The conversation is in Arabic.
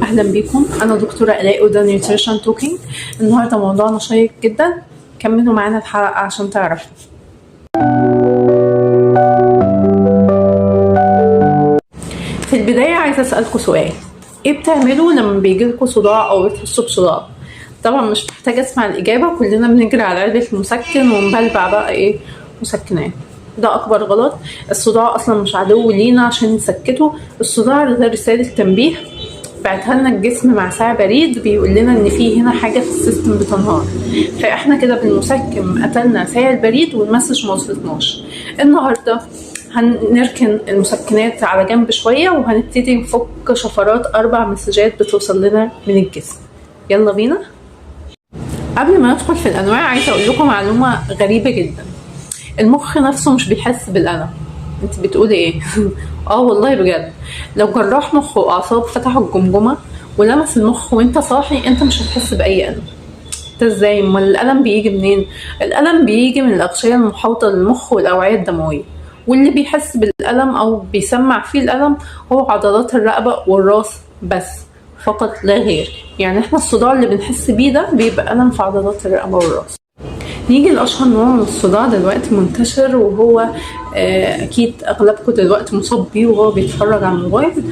اهلا بيكم. انا دكتوره الاء وده نيوتريشن توكينج. النهارده موضوعنا شيق جدا، كملوا معانا الحلقه عشان تعرفوا. في البدايه عايزه اسالكم سؤال: ايه بتعملوا لما بيجيلكوا صداع او بتحسوا بصداع؟ طبعا مش محتاجه اسمع الاجابه، كلنا بنجري على علبه المسكن ونبلبع بقى ايه مسكنات. ده اكبر غلط. الصداع اصلا مش عدو لينا عشان نسكته. الصداع ده رساله تنبيه بعتها لنا الجسم مع ساعة بريد بيقول لنا ان في هنا حاجه في السيستم بتنهار، فاحنا كده بالمسكن قتلنا ساعة البريد والمسج ما وصلتناش. النهارده هنركن المسكنات على جنب شويه وهنبتدي نفك شفرات 4 مسجات بتوصل لنا من الجسم. يلا بينا. قبل ما ندخل في الانواع عايزه اقول لكم معلومه غريبه جدا: المخ نفسه مش بيحس بالألم. انت بتقولي ايه؟ اه والله بجد. لو جراح مخ واعصاب فتحوا الجمجمه ولمس المخ وانت صاحي انت مش هتحس باي الم. انت ازاي؟ امال الالم بيجي منين؟ الالم بيجي من الاغشيه المحاوطه للمخ والاوعيه الدمويه، واللي بيحس بالالم او بيسمع فيه الالم هو عضلات الرقبه والراس بس، فقط لا غير. يعني احنا الصداع اللي بنحس بيه ده بيبقى الم في عضلات الرقبه والراس. نيجي لأشهر نوع من الصداع دلوقتي منتشر، وهو أكيد أغلبكم دلوقتي مصاب بيه وهو بيتفرج على الموبايل: